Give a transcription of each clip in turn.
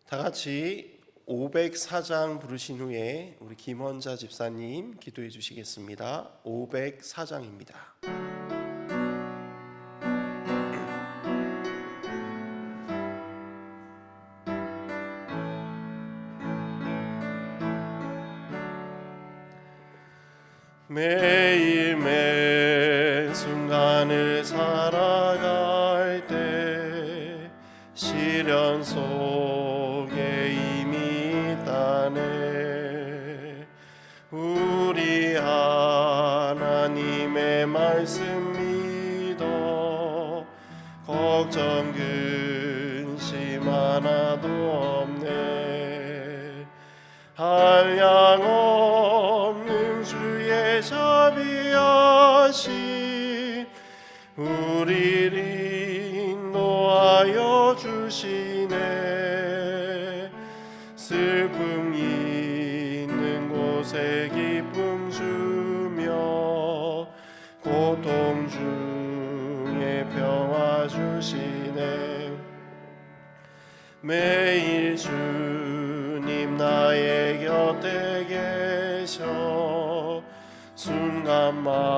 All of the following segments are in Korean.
다 같이 504장 부르신 후에 우리 김원자 집사님 기도해 주시겠습니다. 504장입니다. 매일 매 순간을 살아갈 때 시련 속에 이미 있다네. 우리 하나님의 말씀 믿어 걱정 근심 하나도 없네. 한량 없는 주의 자비하심 우리를 인도하여 주시네. 슬픔 있는 곳에 기쁨 주며 고통 중에 평화 주시네. 매일 주님 나의 곁에 계셔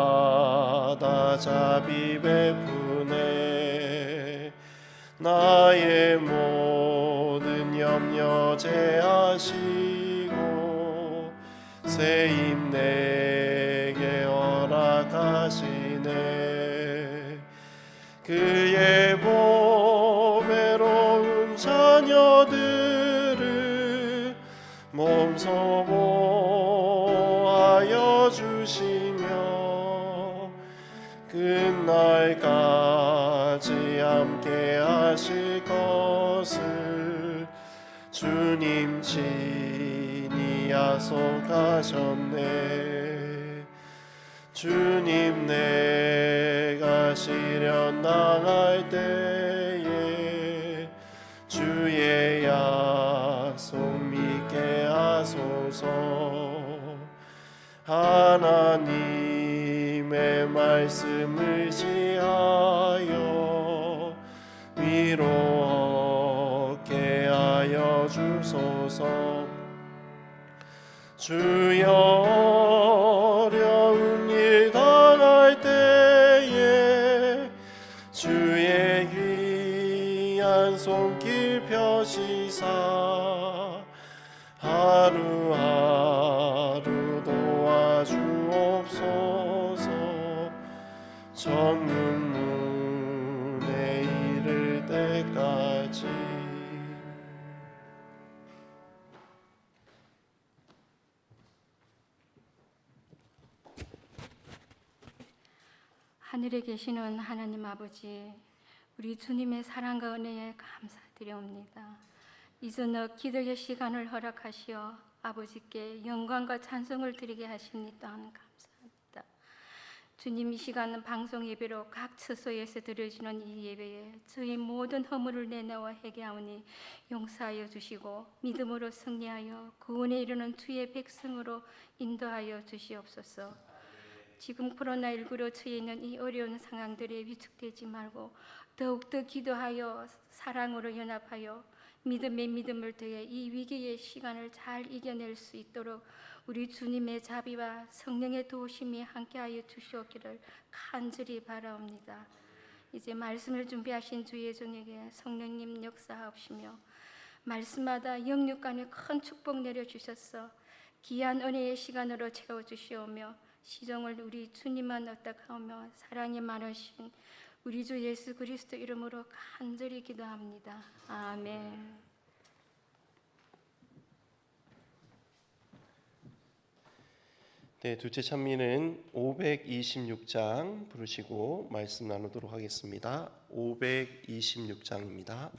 순간마다 자비 베푸네. 나의 모든 염려 제하시고 새 힘 내게 허락하시네. 그의 보배로운 자녀들을 몸소 보호하여 주시며 끝날까지 함께 하실 것을 주님 친히 약속하셨네. 주님 내가 시련 당할 때에 주의 약속 믿게 하소서. 하나님의 말씀을 지하여 위로 얻게 하여 주소서. 주여 어려운 일 당할 때에 주의 귀한 손길 펴시사 하루하루 도와주옵소서. 천문문에 이를 때까지. 하늘에 계시는 하나님 아버지, 우리 주님의 사랑과 은혜에 감사드려옵니다. 이전에 기도의 시간을 허락하시어 아버지께 영광과 찬송을 드리게 하시니 또한 감사합니다. 주님, 이 시간은 방송 예배로 각 처소에서 드려지는 이 예배에 저희 모든 허물을 내놓아 회개하오니 용서하여 주시고 믿음으로 승리하여 구원에 이르는 주의 백성으로 인도하여 주시옵소서. 지금 코로나19로 처해 있는 이 어려운 상황들에 위축되지 말고 더욱더 기도하여 사랑으로 연합하여 믿음에 믿음을 더해 이 위기의 시간을 잘 이겨낼 수 있도록 우리 주님의 자비와 성령의 도우심이 함께하여 주시옵기를 간절히 바라옵니다. 이제 말씀을 준비하신 주의 종에게 성령님 역사하옵시며 말씀마다 영육 간에 큰 축복 내려주셔서 귀한 은혜의 시간으로 채워주시오며 시종을 우리 주님만 얻다하오며 사랑이 많으신 우리 주 예수 그리스도 이름으로 간절히 기도합니다. 아멘. 네, 둘째 찬미는 526장 부르시고 말씀 나누도록 하겠습니다. 526장입니다.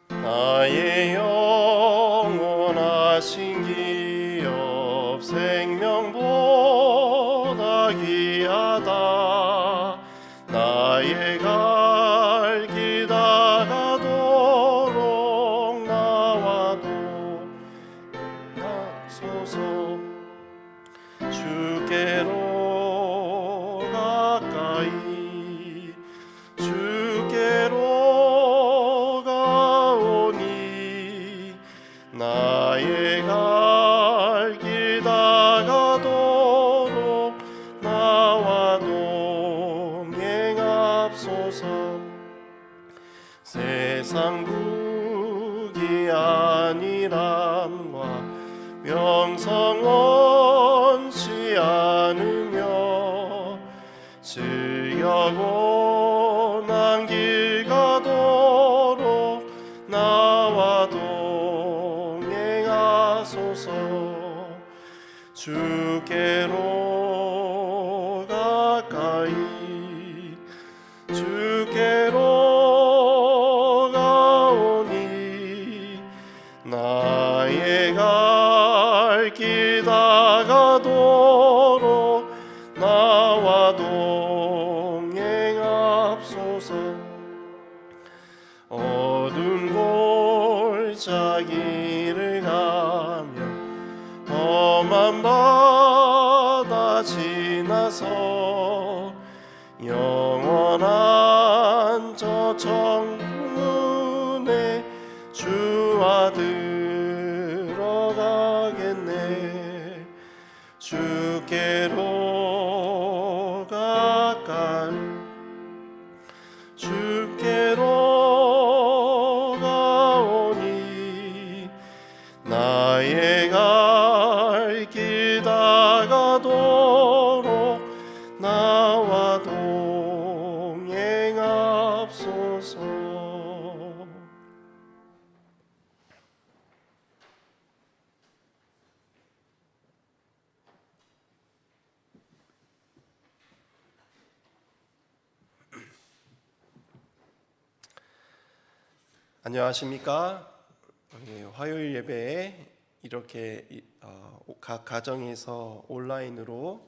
나의 영원하신 기업 생명보다 귀하다. 나의 갈 길 다가도록 나와도 나소서. 주께로 나의 갈 길 다가도록 나와 동행하소서. 세상 국이 안일함과 명성 원치 않으며 즐겨 고난 길 가도록 나와 동행하소서. 주께로 가까이 주께로 가오니 나의 갈 길 다가도록 나와 동행하소서. 어두운 골짜기를 가며 험한 바다 지나서 영원한 저 정문에 주와 들어가겠네. 주께로 가까이 주께로 가오니 나의 갈 길 다가도록 나와 동행하소서. 안녕하십니까? 화요일 예배에 이렇게 각 가정에서 온라인으로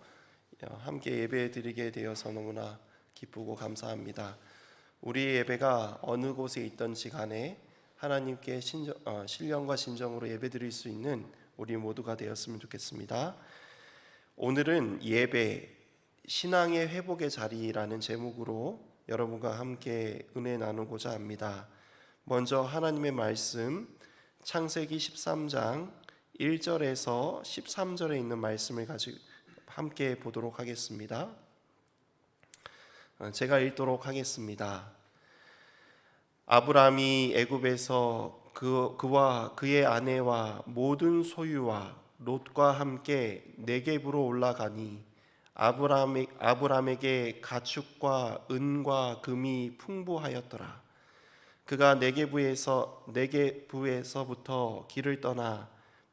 함께 예배 드리게 되어서 너무나 기쁘고 감사합니다. 우리 예배가 어느 곳에 있던지 간에 하나님께 신령과 진정으로 예배 드릴 수 있는 우리 모두가 되었으면 좋겠습니다. 오늘은 예배, 신앙의 회복의 자리라는 제목으로 여러분과 함께 은혜 나누고자 합니다. 먼저 하나님의 말씀 창세기 13장 1절에서 13절에 있는 말씀을 가지고 함께 보도록 하겠습니다. 제가 읽도록 하겠습니다. 아브라함이 애굽에서 그와 그의 아내와 모든 소유와 롯과 함께 네겝으로 올라가니 아브라함에게 가축과 은과 금이 풍부하였더라. 그가 네겝에서부터 길을 떠나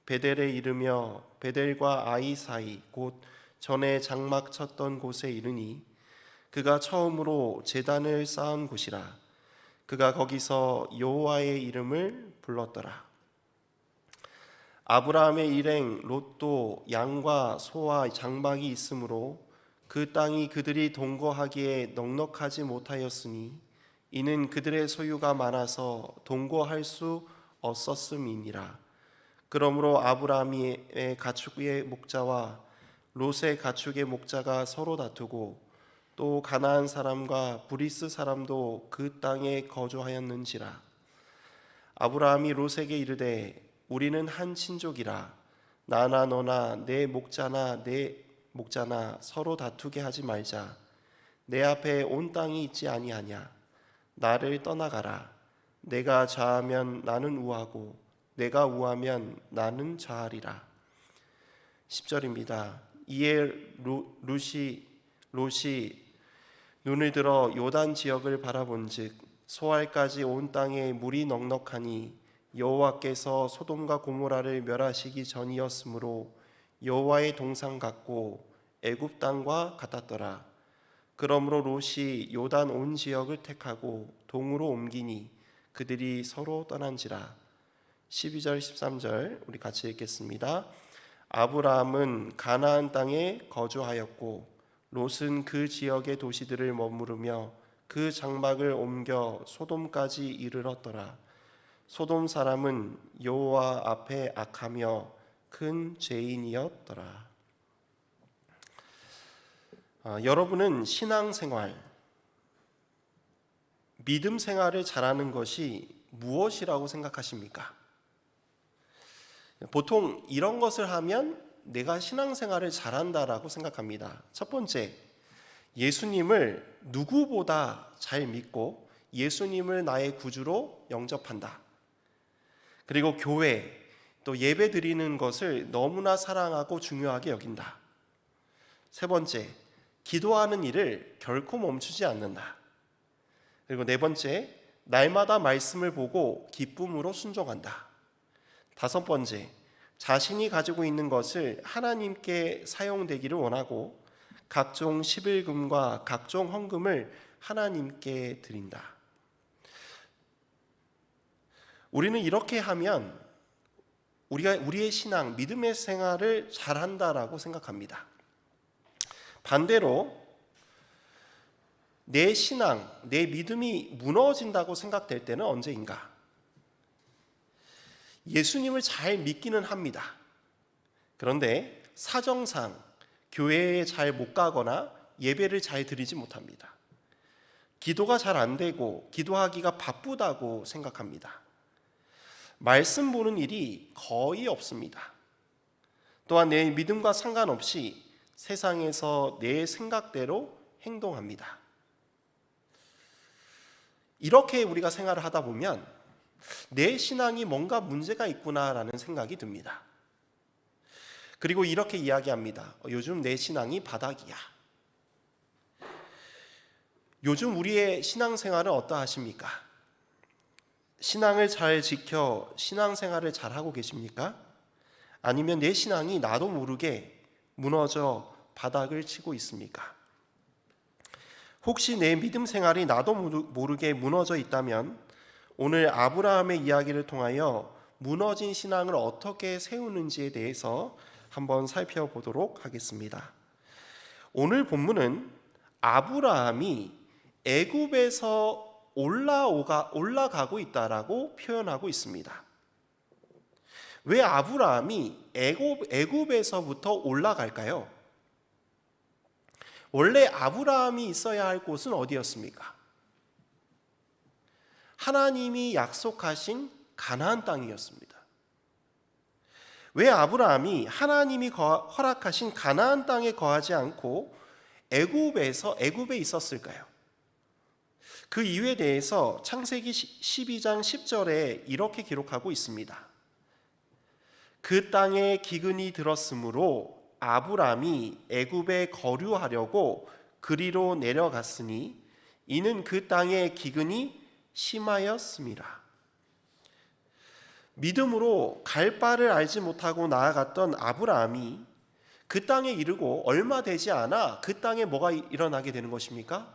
베델에 이르며 베델과 아이 사이 곧 전에 장막 쳤던 곳에 이르니 그가 처음으로 제단을 쌓은 곳이라. 그가 거기서 여호와의 이름을 불렀더라. 아브라함의 일행 롯도 양과 소와 장막이 있으므로 그 땅이 그들이 동거하기에 넉넉하지 못하였으니 이는 그들의 소유가 많아서 동거할 수 없었음이니라. 그러므로 아브라함의 가축의 목자와 롯의 가축의 목자가 서로 다투고 또 가나안 사람과 브리스 사람도 그 땅에 거주하였는지라. 아브라함이 롯에게 이르되 우리는 한 친족이라 나나 너나 내 목자나 서로 다투게 하지 말자. 내 앞에 온 땅이 있지 아니하냐. 나를 떠나가라. 내가 좌하면 나는 우하고 내가 우하면 나는 좌하리라. 10절입니다. 이에 롯이 눈을 들어 요단 지역을 바라본즉 소알까지 온 땅에 물이 넉넉하니 여호와께서 소돔과 고모라를 멸하시기 전이었으므로 여호와의 동산 같고 애굽 땅과 같았더라. 그러므로 롯이 요단 온 지역을 택하고 동으로 옮기니 그들이 서로 떠난지라. 12절 13절 우리 같이 읽겠습니다. 아브라함은 가나안 땅에 거주하였고 롯은 그 지역의 도시들을 머무르며 그 장막을 옮겨 소돔까지 이르렀더라. 소돔 사람은 여호와 앞에 악하며 큰 죄인이었더라. 여러분은 신앙생활, 믿음 생활을 잘하는 것이 무엇이라고 생각하십니까? 보통 이런 것을 하면 내가 신앙생활을 잘한다라고 생각합니다. 첫 번째, 예수님을 누구보다 잘 믿고 예수님을 나의 구주로 영접한다. 그리고 교회, 또 예배 드리는 것을 너무나 사랑하고 중요하게 여긴다. 세 번째, 기도하는 일을 결코 멈추지 않는다. 그리고 네 번째, 날마다 말씀을 보고 기쁨으로 순종한다. 다섯 번째, 자신이 가지고 있는 것을 하나님께 사용되기를 원하고 각종 십일금과 각종 헌금을 하나님께 드린다. 우리는 이렇게 하면 우리가 우리의 신앙, 믿음의 생활을 잘한다라고 생각합니다. 반대로 내 신앙, 내 믿음이 무너진다고 생각될 때는 언제인가? 예수님을 잘 믿기는 합니다. 그런데 사정상 교회에 잘 못 가거나 예배를 잘 드리지 못합니다. 기도가 잘 안 되고 기도하기가 바쁘다고 생각합니다. 말씀 보는 일이 거의 없습니다. 또한 내 믿음과 상관없이 세상에서 내 생각대로 행동합니다. 이렇게 우리가 생활을 하다 보면 내 신앙이 뭔가 문제가 있구나라는 생각이 듭니다. 그리고 이렇게 이야기합니다. 요즘 내 신앙이 바닥이야. 요즘 우리의 신앙생활은 어떠하십니까? 신앙을 잘 지켜 신앙생활을 잘하고 계십니까? 아니면 내 신앙이 나도 모르게 무너져 바닥을 치고 있습니까? 혹시 내 믿음 생활이 나도 모르게 무너져 있다면 오늘 아브라함의 이야기를 통하여 무너진 신앙을 어떻게 세우는지에 대해서 한번 살펴보도록 하겠습니다. 오늘 본문은 아브라함이 애굽에서 올라가고 있다라고 표현하고 있습니다. 왜 아브라함이 애굽에서부터 올라갈까요? 원래 아브라함이 있어야 할 곳은 어디였습니까? 하나님이 약속하신 가나안 땅이었습니다. 왜 아브라함이 하나님이 허락하신 가나안 땅에 거하지 않고 애굽에 있었을까요? 그 이유에 대해서 창세기 12장 10절에 이렇게 기록하고 있습니다. 그 땅에 기근이 들었으므로 아브라함이 애굽에 거류하려고 그리로 내려갔으니 이는 그 땅에 기근이 심하였음이라. 믿음으로 갈 바를 알지 못하고 나아갔던 아브라함이 그 땅에 이르고 얼마 되지 않아 그 땅에 뭐가 일어나게 되는 것입니까?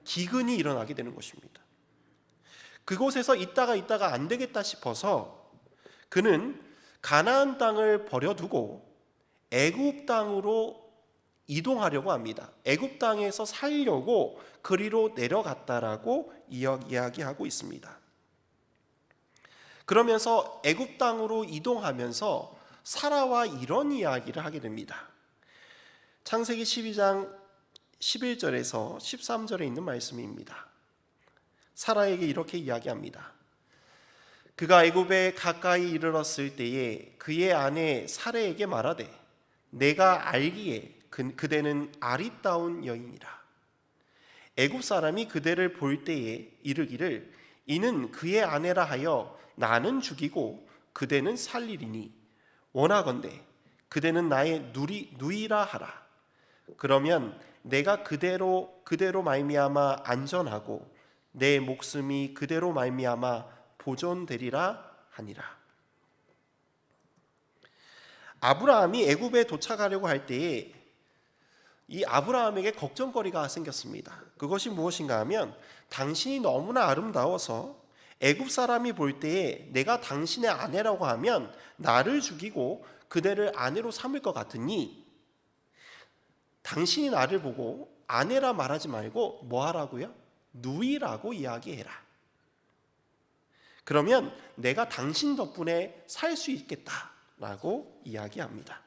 기근이 일어나게 되는 것입니다. 그곳에서 있다가 안 되겠다 싶어서 그는 가나안 땅을 버려두고 애굽 땅으로 이동하려고 합니다. 애굽 땅에서 살려고 그리로 내려갔다라고 이야기하고 있습니다. 그러면서 애굽 땅으로 이동하면서 사라와 이런 이야기를 하게 됩니다. 창세기 12장 11절에서 13절에 있는 말씀입니다. 사라에게 이렇게 이야기합니다. 그가 애굽에 가까이 이르렀을 때에 그의 아내 사레에게 말하되 내가 알기에 그대는 아리따운 여인이라. 애굽 사람이 그대를 볼 때에 이르기를 이는 그의 아내라 하여 나는 죽이고 그대는 살리리니 원하건대 그대는 나의 누이라 하라. 그러면 내가 그대로 말미암아 안전하고 내 목숨이 그대로 말미암아 보존되리라 하니라. 아브라함이 애굽에 도착하려고 할 때에 이 아브라함에게 걱정거리가 생겼습니다. 그것이 무엇인가 하면 당신이 너무나 아름다워서 애굽 사람이 볼 때에 내가 당신의 아내라고 하면 나를 죽이고 그대를 아내로 삼을 것 같으니 당신이 나를 보고 아내라 말하지 말고 뭐 하라고요? 누이라고 이야기해라. 그러면 내가 당신 덕분에 살 수 있겠다라고 이야기합니다.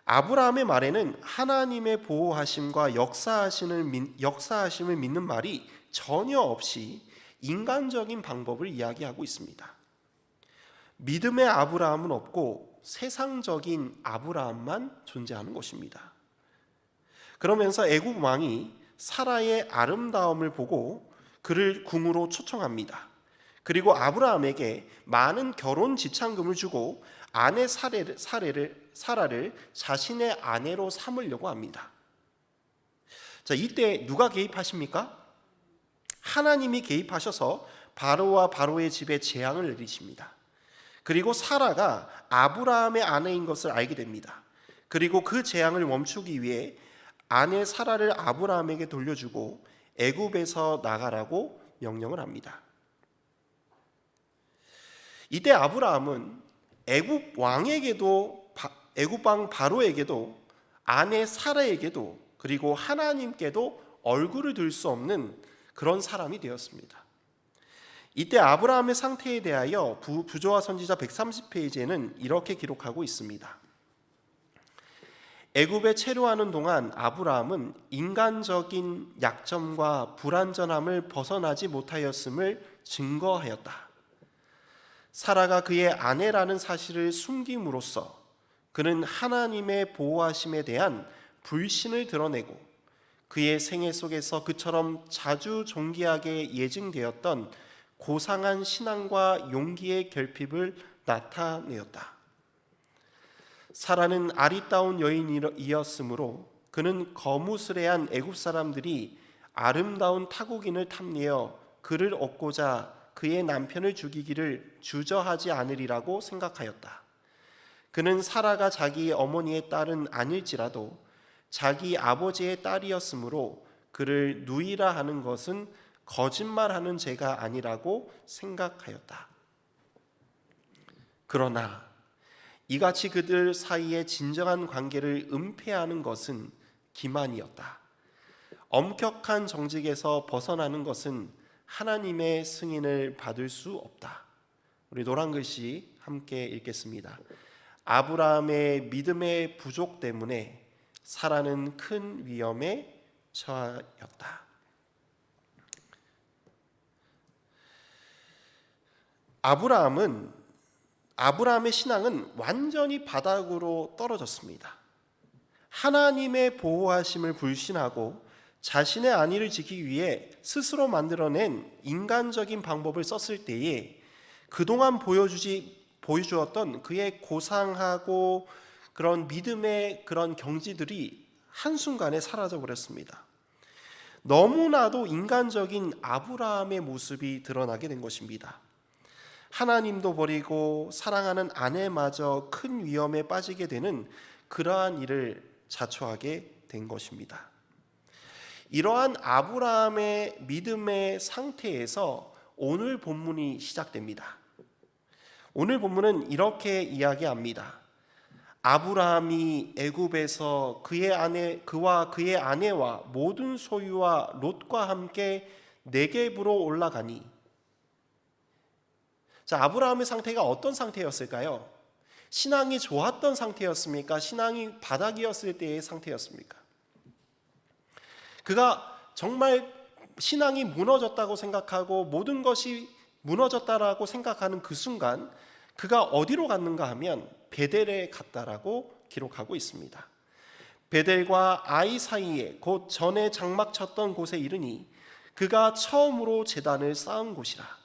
아브라함의 말에는 하나님의 보호하심과 역사하심을 믿는 말이 전혀 없이 인간적인 방법을 이야기하고 있습니다. 믿음의 아브라함은 없고 세상적인 아브라함만 존재하는 것입니다. 그러면서 애굽 왕이 사라의 아름다움을 보고 그를 궁으로 초청합니다. 그리고 아브라함에게 많은 결혼 지참금을 주고 아내 사라를 자신의 아내로 삼으려고 합니다. 자, 이때 누가 개입하십니까? 하나님이 개입하셔서 바로와 바로의 집에 재앙을 내리십니다. 그리고 사라가 아브라함의 아내인 것을 알게 됩니다. 그리고 그 재앙을 멈추기 위해 아내 사라를 아브라함에게 돌려주고 애굽에서 나가라고 명령을 합니다. 이때 아브라함은 애굽 왕 바로에게도 아내 사라에게도 그리고 하나님께도 얼굴을 들 수 없는 그런 사람이 되었습니다. 이때 아브라함의 상태에 대하여 부조와 선지자 130페이지에는 이렇게 기록하고 있습니다. 애굽에 체류하는 동안 아브라함은 인간적인 약점과 불완전함을 벗어나지 못하였음을 증거하였다. 사라가 그의 아내라는 사실을 숨김으로써 그는 하나님의 보호하심에 대한 불신을 드러내고 그의 생애 속에서 그처럼 자주 존귀하게 예증되었던 고상한 신앙과 용기의 결핍을 나타내었다. 사라는 아리따운 여인이었으므로 그는 거무스레한 애굽 사람들이 아름다운 타국인을 탐내어 그를 얻고자 그의 남편을 죽이기를 주저하지 않으리라고 생각하였다. 그는 사라가 자기 어머니의 딸은 아닐지라도 자기 아버지의 딸이었으므로 그를 누이라 하는 것은 거짓말하는 죄가 아니라고 생각하였다. 그러나 이같이 그들 사이의 진정한 관계를 은폐하는 것은 기만이었다. 엄격한 정직에서 벗어나는 것은 하나님의 승인을 받을 수 없다. 우리 노란 글씨 함께 읽겠습니다. 아브라함의 믿음의 부족 때문에 사라는 큰 위험에 처하였다. 아브라함의 신앙은 완전히 바닥으로 떨어졌습니다. 하나님의 보호하심을 불신하고 자신의 안위를 지키기 위해 스스로 만들어낸 인간적인 방법을 썼을 때에 그동안 보여주었던 그의 고상하고 그런 믿음의 그런 경지들이 한순간에 사라져 버렸습니다. 너무나도 인간적인 아브라함의 모습이 드러나게 된 것입니다. 하나님도 버리고 사랑하는 아내마저 큰 위험에 빠지게 되는 그러한 일을 자초하게 된 것입니다. 이러한 아브라함의 믿음의 상태에서 오늘 본문이 시작됩니다. 오늘 본문은 이렇게 이야기합니다. 아브라함이 애굽에서 그와 그의 아내와 모든 소유와 롯과 함께 네겝으로 올라가니. 자, 아브라함의 상태가 어떤 상태였을까요? 신앙이 좋았던 상태였습니까? 신앙이 바닥이었을 때의 상태였습니까? 그가 정말 신앙이 무너졌다고 생각하고 모든 것이 무너졌다라고 생각하는 그 순간 그가 어디로 갔는가 하면 베델에 갔다라고 기록하고 있습니다. 베델과 아이 사이에 곧 전에 장막 쳤던 곳에 이르니 그가 처음으로 제단을 쌓은 곳이라.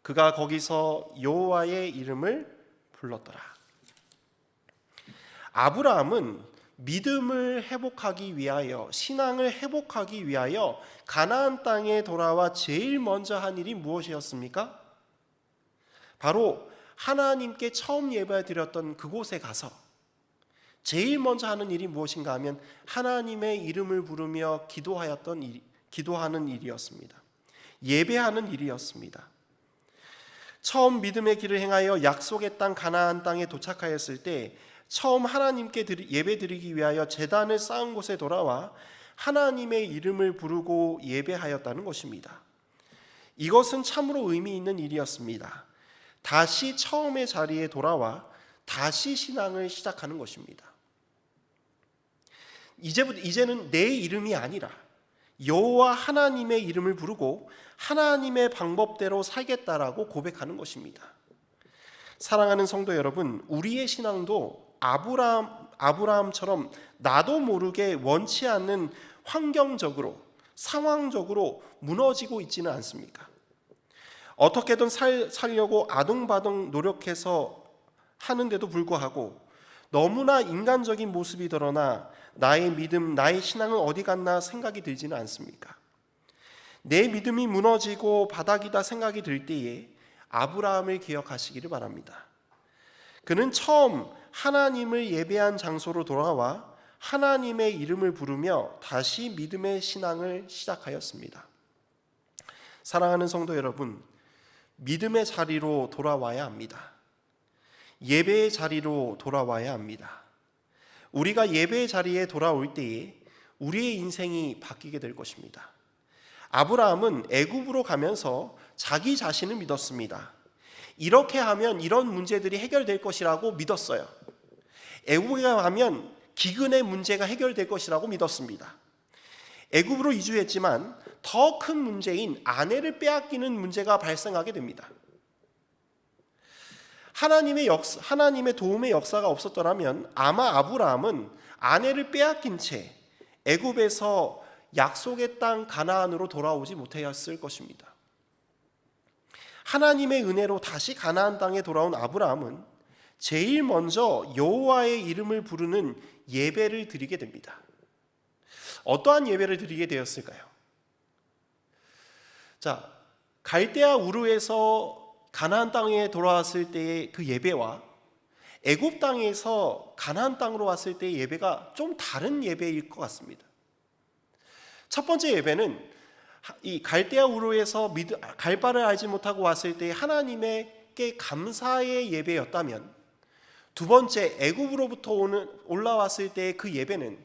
그가 거기서 여호와의 이름을 불렀더라. 아브라함은 믿음을 회복하기 위하여, 신앙을 회복하기 위하여 가나안 땅에 돌아와 제일 먼저 한 일이 무엇이었습니까? 바로 하나님께 처음 예배드렸던 그곳에 가서 제일 먼저 하는 일이 무엇인가 하면 하나님의 이름을 부르며 기도하는 일이었습니다. 예배하는 일이었습니다. 처음 믿음의 길을 행하여 약속의 땅 가나안 땅에 도착하였을 때 처음 하나님께 예배드리기 위하여 제단을 쌓은 곳에 돌아와 하나님의 이름을 부르고 예배하였다는 것입니다. 이것은 참으로 의미 있는 일이었습니다. 다시 처음의 자리에 돌아와 다시 신앙을 시작하는 것입니다. 이제는 내 이름이 아니라 여호와 하나님의 이름을 부르고 하나님의 방법대로 살겠다라고 고백하는 것입니다. 사랑하는 성도 여러분, 우리의 신앙도 아브라함처럼 나도 모르게 원치 않는 환경적으로, 상황적으로 무너지고 있지는 않습니까? 어떻게든 살려고 아둥바둥 노력해서 하는데도 불구하고 너무나 인간적인 모습이 드러나 나의 믿음, 나의 신앙은 어디 갔나 생각이 들지는 않습니까? 내 믿음이 무너지고 바닥이다 생각이 들 때에 아브라함을 기억하시기를 바랍니다. 그는 처음 하나님을 예배한 장소로 돌아와 하나님의 이름을 부르며 다시 믿음의 신앙을 시작하였습니다. 사랑하는 성도 여러분, 믿음의 자리로 돌아와야 합니다. 예배의 자리로 돌아와야 합니다. 우리가 예배의 자리에 돌아올 때에 우리의 인생이 바뀌게 될 것입니다. 아브라함은 애굽으로 가면서 자기 자신을 믿었습니다. 이렇게 하면 이런 문제들이 해결될 것이라고 믿었어요. 애굽에 가면 기근의 문제가 해결될 것이라고 믿었습니다. 애굽으로 이주했지만 더 큰 문제인 아내를 빼앗기는 문제가 발생하게 됩니다. 하나님의 도움의 역사가 없었더라면 아마 아브라함은 아내를 빼앗긴 채 애굽에서 약속의 땅 가나안으로 돌아오지 못했을 것입니다. 하나님의 은혜로 다시 가나안 땅에 돌아온 아브라함은 제일 먼저 여호와의 이름을 부르는 예배를 드리게 됩니다. 어떠한 예배를 드리게 되었을까요? 자, 갈대아 우르에서 가나안 땅에 돌아왔을 때의 그 예배와 애굽 땅에서 가나안 땅으로 왔을 때의 예배가 좀 다른 예배일 것 같습니다. 첫 번째 예배는 이 갈대아 우르에서 갈 바를 알지 못하고 왔을 때 하나님께 감사의 예배였다면, 두 번째 애굽으로부터 올라왔을 때의 그 예배는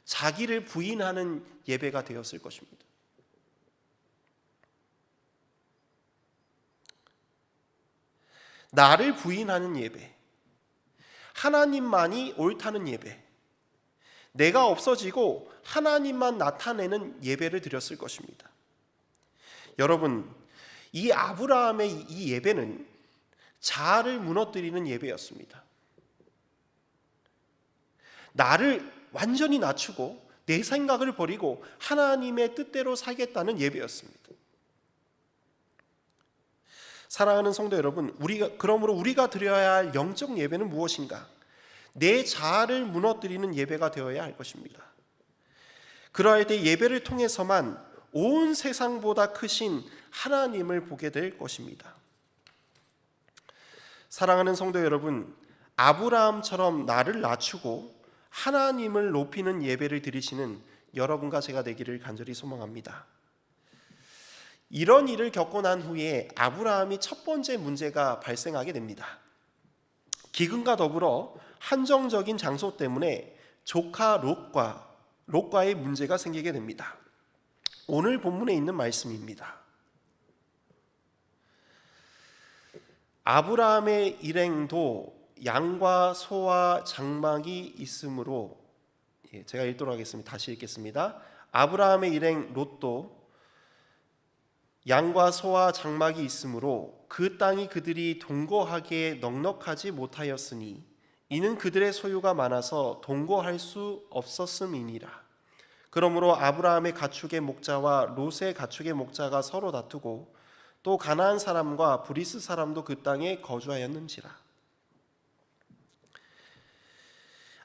자기를 부인하는 예배가 되었을 것입니다. 나를 부인하는 예배, 하나님만이 옳다는 예배, 내가 없어지고 하나님만 나타내는 예배를 드렸을 것입니다. 여러분, 이 아브라함의 이 예배는 자아를 무너뜨리는 예배였습니다. 나를 완전히 낮추고 내 생각을 버리고 하나님의 뜻대로 살겠다는 예배였습니다. 사랑하는 성도 여러분, 그러므로 우리가 드려야 할 영적 예배는 무엇인가? 내 자아를 무너뜨리는 예배가 되어야 할 것입니다. 그러할 때 예배를 통해서만 온 세상보다 크신 하나님을 보게 될 것입니다. 사랑하는 성도 여러분, 아브라함처럼 나를 낮추고 하나님을 높이는 예배를 드리시는 여러분과 제가 되기를 간절히 소망합니다. 이런 일을 겪고 난 후에 아브라함이 첫 번째 문제가 발생하게 됩니다. 기근과 더불어 한정적인 장소 때문에 조카 롯과의 문제가 생기게 됩니다. 오늘 본문에 있는 말씀입니다. 아브라함의 일행도 양과 소와 장막이 있으므로, 제가 읽도록 하겠습니다. 다시 읽겠습니다. 아브라함의 일행 롯도 양과 소와 장막이 있으므로 그 땅이 그들이 동거하기에 넉넉하지 못하였으니 이는 그들의 소유가 많아서 동거할 수 없었음이니라. 그러므로 아브라함의 가축의 목자와 롯의 가축의 목자가 서로 다투고 또 가나안 사람과 브리스 사람도 그 땅에 거주하였는지라.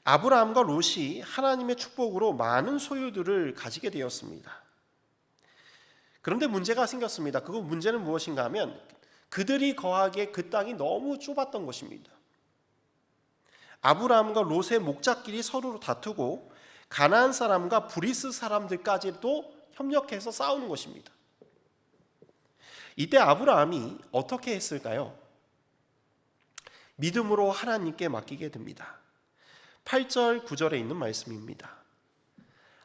아브라함과 롯이 하나님의 축복으로 많은 소유들을 가지게 되었습니다. 그런데 문제가 생겼습니다. 그 문제는 무엇인가 하면 그들이 거하기에 그 땅이 너무 좁았던 것입니다. 아브라함과 롯의 목자끼리 서로 다투고 가나안 사람과 브리스 사람들까지도 협력해서 싸우는 것입니다. 이때 아브라함이 어떻게 했을까요? 믿음으로 하나님께 맡기게 됩니다. 8절 9절에 있는 말씀입니다.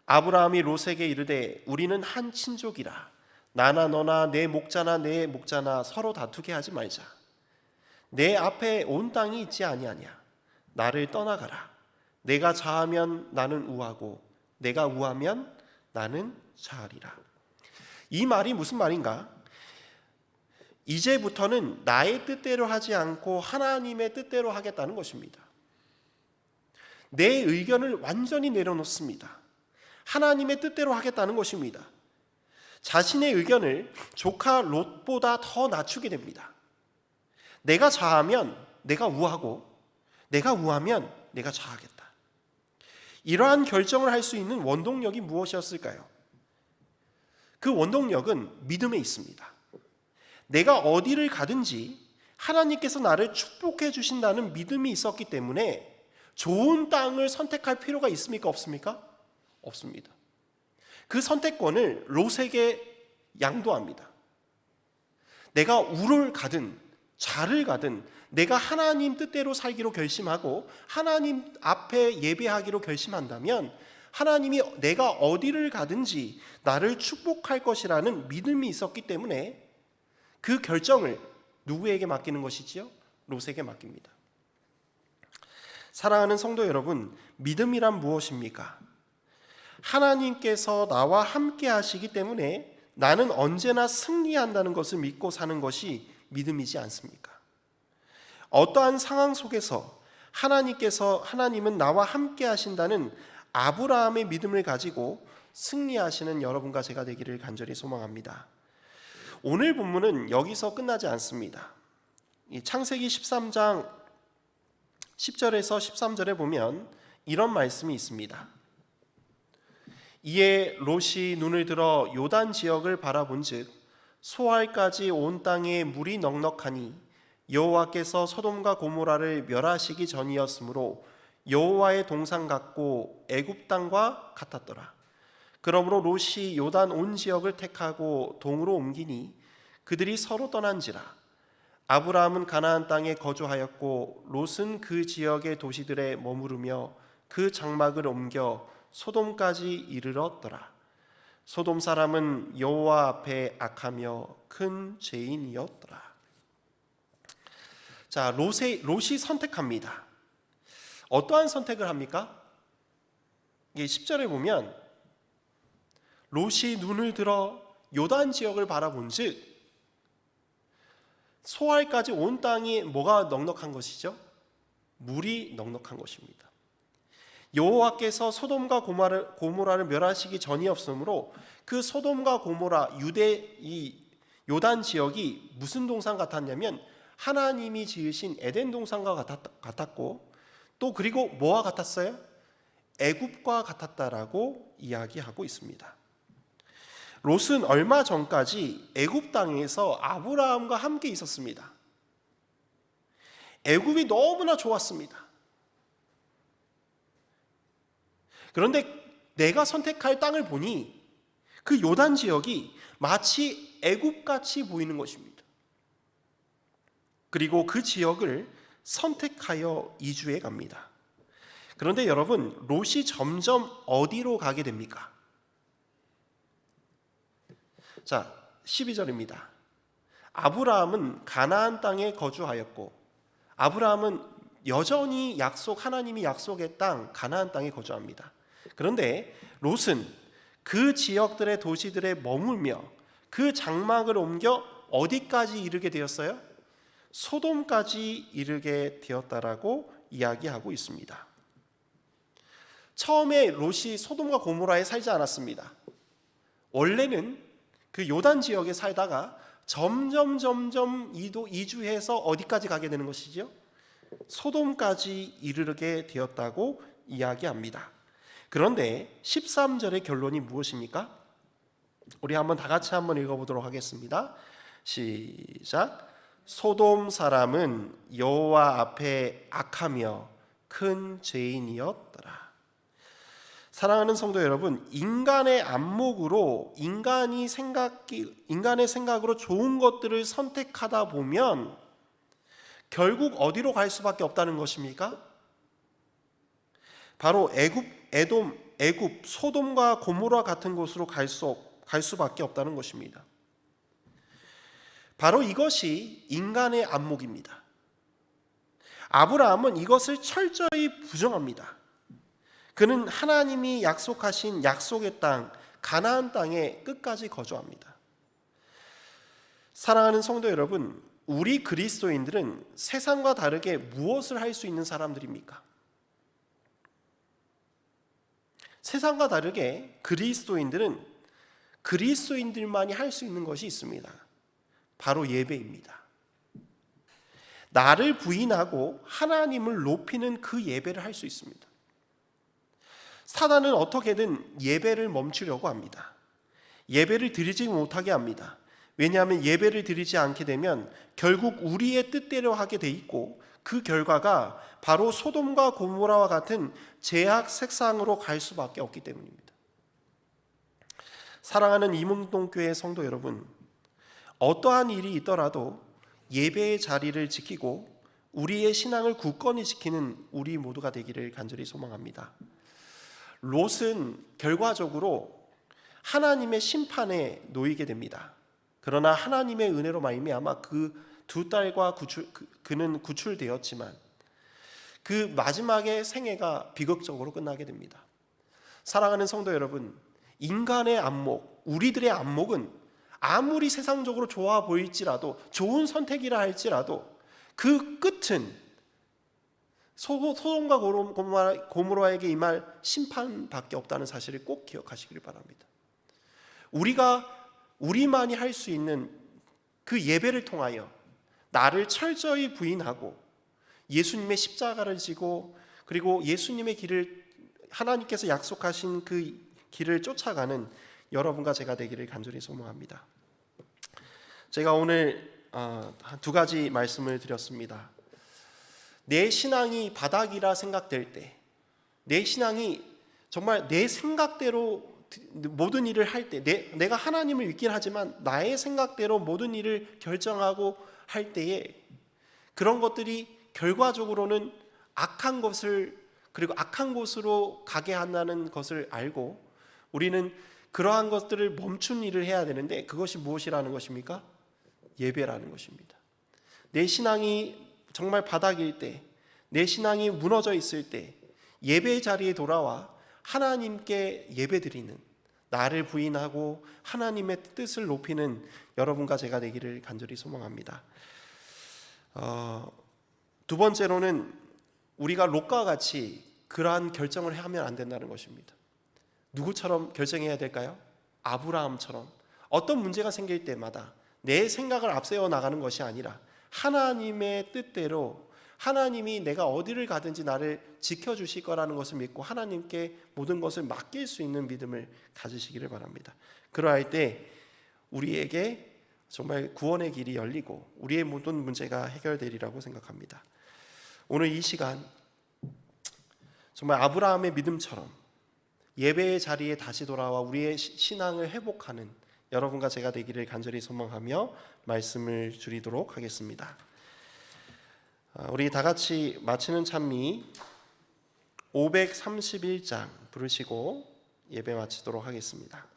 아브라함이 롯에게 이르되 우리는 한 친족이라 나나 너나 내 목자나 서로 다투게 하지 말자. 내 앞에 온 땅이 있지 아니하냐. 나를 떠나가라. 내가 좌하면 나는 우하고 내가 우하면 나는 좌하리라. 이 말이 무슨 말인가? 이제부터는 나의 뜻대로 하지 않고 하나님의 뜻대로 하겠다는 것입니다. 내 의견을 완전히 내려놓습니다. 하나님의 뜻대로 하겠다는 것입니다. 자신의 의견을 조카 롯보다 더 낮추게 됩니다. 내가 좌하면 내가 우하고, 내가 우하면 내가 좌하겠다. 이러한 결정을 할 수 있는 원동력이 무엇이었을까요? 그 원동력은 믿음에 있습니다. 내가 어디를 가든지 하나님께서 나를 축복해 주신다는 믿음이 있었기 때문에 좋은 땅을 선택할 필요가 있습니까? 없습니까? 없습니다. 그 선택권을 롯에게 양도합니다. 내가 우를 가든 좌를 가든 내가 하나님 뜻대로 살기로 결심하고 하나님 앞에 예배하기로 결심한다면 하나님이 내가 어디를 가든지 나를 축복할 것이라는 믿음이 있었기 때문에 그 결정을 누구에게 맡기는 것이지요? 롯에게 맡깁니다. 사랑하는 성도 여러분, 믿음이란 무엇입니까? 하나님께서 나와 함께 하시기 때문에 나는 언제나 승리한다는 것을 믿고 사는 것이 믿음이지 않습니까? 어떠한 상황 속에서 하나님은 나와 함께 하신다는 아브라함의 믿음을 가지고 승리하시는 여러분과 제가 되기를 간절히 소망합니다. 오늘 본문은 여기서 끝나지 않습니다. 이 창세기 13장 10절에서 13절에 보면 이런 말씀이 있습니다. 이에 롯이 눈을 들어 요단 지역을 바라본즉 소알까지 온 땅에 물이 넉넉하니 여호와께서 소돔과 고모라를 멸하시기 전이었으므로 여호와의 동산 같고 애굽 땅과 같았더라. 그러므로 롯이 요단 온 지역을 택하고 동으로 옮기니 그들이 서로 떠난지라. 아브라함은 가나안 땅에 거주하였고 롯은 그 지역의 도시들에 머무르며 그 장막을 옮겨 소돔까지 이르렀더라. 소돔 사람은 여호와 앞에 악하며 큰 죄인이었더라. 자, 롯이 선택합니다. 어떠한 선택을 합니까? 이게 10절에 보면 롯이 눈을 들어 요단 지역을 바라본즉 소알까지 온 땅이 뭐가 넉넉한 것이죠? 물이 넉넉한 것입니다. 여호와께서 소돔과 고모라를 멸하시기 전이었으므로 그 소돔과 고모라 유대 이 요단 지역이 무슨 동산 같았냐면 하나님이 지으신 에덴 동산과 같았고 또 그리고 뭐와 같았어요? 애굽과 같았다라고 이야기하고 있습니다. 롯은 얼마 전까지 애굽 땅에서 아브라함과 함께 있었습니다. 애굽이 너무나 좋았습니다. 그런데 내가 선택할 땅을 보니 그 요단 지역이 마치 애굽같이 보이는 것입니다. 그리고 그 지역을 선택하여 이주해 갑니다. 그런데 여러분, 롯이 점점 어디로 가게 됩니까? 자, 12절입니다. 아브라함은 가나안 땅에 거주하였고 아브라함은 여전히 하나님이 약속의 땅 가나안 땅에 거주합니다. 그런데 롯은 그 지역들의 도시들에 머물며 그 장막을 옮겨 어디까지 이르게 되었어요? 소돔까지 이르게 되었다라고 이야기하고 있습니다. 처음에 롯이 소돔과 고모라에 살지 않았습니다. 원래는 그 요단 지역에 살다가 점점 이주해서 어디까지 가게 되는 것이죠? 소돔까지 이르게 되었다고 이야기합니다. 그런데 13절의 결론이 무엇입니까? 우리 한번 다 같이 한번 읽어보도록 하겠습니다. 시작. 소돔 사람은 여호와 앞에 악하며 큰 죄인이었더라. 사랑하는 성도 여러분, 인간의 안목으로 인간의 생각으로 좋은 것들을 선택하다 보면 결국 어디로 갈 수밖에 없다는 것입니까? 바로 애굽, 소돔과 고모라 같은 곳으로 갈 수밖에 없다는 것입니다. 바로 이것이 인간의 안목입니다. 아브라함은 이것을 철저히 부정합니다. 그는 하나님이 약속하신 약속의 땅 가나안 땅에 끝까지 거주합니다. 사랑하는 성도 여러분, 우리 그리스도인들은 세상과 다르게 무엇을 할 수 있는 사람들입니까? 세상과 다르게 그리스도인들은 그리스도인들만이 할 수 있는 것이 있습니다. 바로 예배입니다. 나를 부인하고 하나님을 높이는 그 예배를 할 수 있습니다. 사단은 어떻게든 예배를 멈추려고 합니다. 예배를 드리지 못하게 합니다. 왜냐하면 예배를 드리지 않게 되면 결국 우리의 뜻대로 하게 돼 있고, 그 결과가 바로 소돔과 고모라와 같은 죄악 색상으로 갈 수밖에 없기 때문입니다. 사랑하는 이문동교회 성도 여러분, 어떠한 일이 있더라도 예배의 자리를 지키고 우리의 신앙을 굳건히 지키는 우리 모두가 되기를 간절히 소망합니다. 롯은 결과적으로 하나님의 심판에 놓이게 됩니다. 그러나 하나님의 은혜로 말미암아 그 두 딸과 그는 구출되었지만 그 마지막의 생애가 비극적으로 끝나게 됩니다. 사랑하는 성도 여러분, 인간의 안목, 우리들의 안목은 아무리 세상적으로 좋아 보일지라도, 좋은 선택이라 할지라도 그 끝은 소돔과 고모라에게 임할 심판밖에 없다는 사실을 꼭 기억하시길 바랍니다. 우리만이 할 수 있는 그 예배를 통하여 나를 철저히 부인하고 예수님의 십자가를 지고, 그리고 예수님의 길을, 하나님께서 약속하신 그 길을 쫓아가는 여러분과 제가 되기를 간절히 소망합니다. 제가 오늘 두 가지 말씀을 드렸습니다. 내 신앙이 바닥이라 생각될 때, 내 신앙이 정말 내 생각대로 모든 일을 할 때, 내가 하나님을 믿긴 하지만 나의 생각대로 모든 일을 결정하고 할 때에 그런 것들이 결과적으로는 악한 것을, 그리고 악한 곳으로 가게 한다는 것을 알고 우리는 그러한 것들을 멈춘 일을 해야 되는데, 그것이 무엇이라는 것입니까? 예배라는 것입니다. 내 신앙이 정말 바닥일 때, 내 신앙이 무너져 있을 때 예배의 자리에 돌아와 하나님께 예배드리는, 나를 부인하고 하나님의 뜻을 높이는 여러분과 제가 되기를 간절히 소망합니다. 두 번째로는 우리가 롯과 같이 그러한 결정을 하면 안 된다는 것입니다. 누구처럼 결정해야 될까요? 아브라함처럼 어떤 문제가 생길 때마다 내 생각을 앞세워 나가는 것이 아니라 하나님의 뜻대로, 하나님이 내가 어디를 가든지 나를 지켜주실 거라는 것을 믿고 하나님께 모든 것을 맡길 수 있는 믿음을 가지시기를 바랍니다. 그러할 때 우리에게 정말 구원의 길이 열리고 우리의 모든 문제가 해결되리라고 생각합니다. 오늘 이 시간 정말 아브라함의 믿음처럼 예배의 자리에 다시 돌아와 우리의 신앙을 회복하는 여러분과 제가 되기를 간절히 소망하며 말씀을 드리도록 하겠습니다. 우리 다 같이 마치는 찬미 531장 부르시고 예배 마치도록 하겠습니다.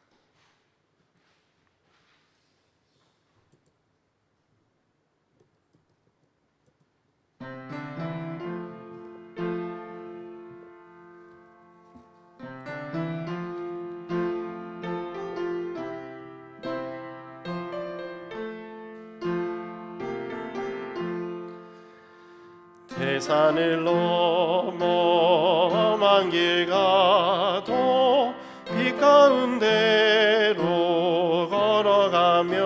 태산을 넘어 험한 길 가도 빛 가운데로 걸어가면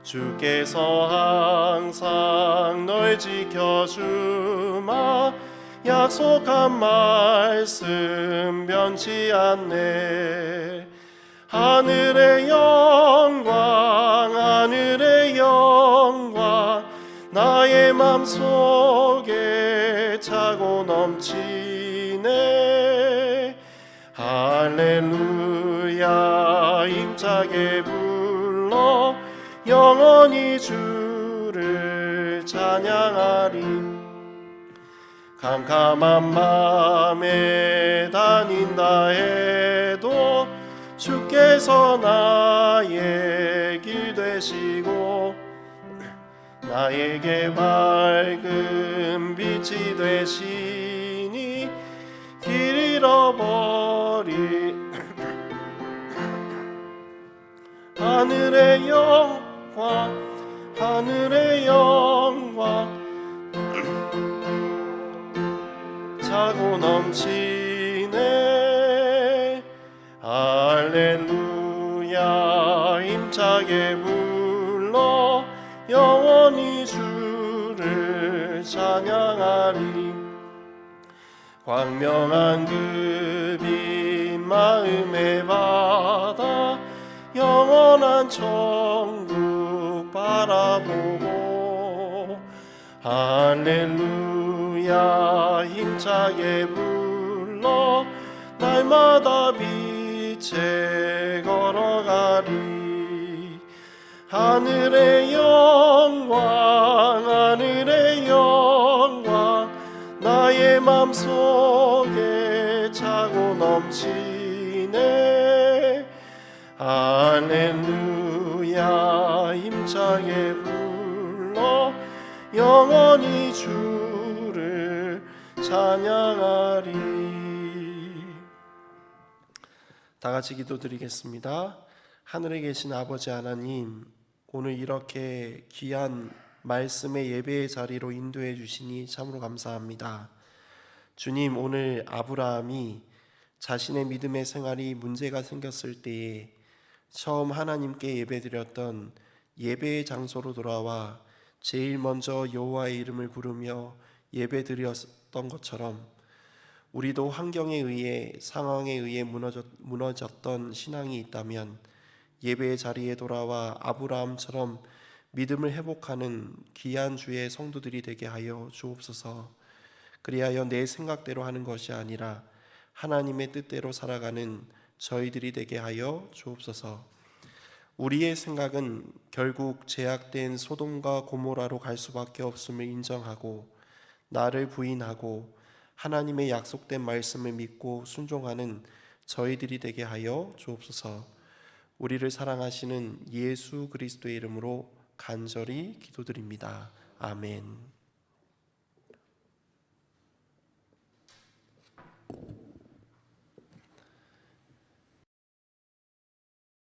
주께서 항상 널 지켜주마 약속한 말씀 변치 않네. 하늘의 영광 하늘의 영광 나의 맘속에 차고 넘치네. 할렐루야 힘차게 불러 영원히 주를 찬양하리. 캄캄한 맘에 다닌다 해도 주께서 나의 길 되시고 나에게 밝은 빛이 되시니 길 잃어버린 하늘의 영광 하늘의 영광 차고 넘치네. 할렐루야 힘차게 불러 영원히 주를 찬양하리. 광명한 그 빛 마음에 받아 영원한 천국 바라보고 할렐루야 힘차게 불러 날마다 빛에 걸어가리. 하늘의 영광 하늘의 영광 나의 맘속에 차고 넘치네. 할렐루야 힘차게 불러 영원히 주를 찬양하리. 다 같이 기도드리겠습니다. 하늘에 계신 아버지 하나님, 오늘 이렇게 귀한 말씀의 예배의 자리로 인도해 주시니 참으로 감사합니다. 주님, 오늘 아브라함이 자신의 믿음의 생활이 문제가 생겼을 때에 처음 하나님께 예배드렸던 예배의 장소로 돌아와 제일 먼저 여호와의 이름을 부르며 예배드렸던 것처럼 우리도 환경에 의해 상황에 의해 무너졌던 신앙이 있다면 예배의 자리에 돌아와 아브라함처럼 믿음을 회복하는 귀한 주의 성도들이 되게 하여 주옵소서. 그리하여 내 생각대로 하는 것이 아니라 하나님의 뜻대로 살아가는 저희들이 되게 하여 주옵소서. 우리의 생각은 결국 제약된 소돔과 고모라로 갈 수밖에 없음을 인정하고 나를 부인하고 하나님의 약속된 말씀을 믿고 순종하는 저희들이 되게 하여 주옵소서. 우리를 사랑하시는 예수 그리스도의 이름으로 간절히 기도드립니다. 아멘.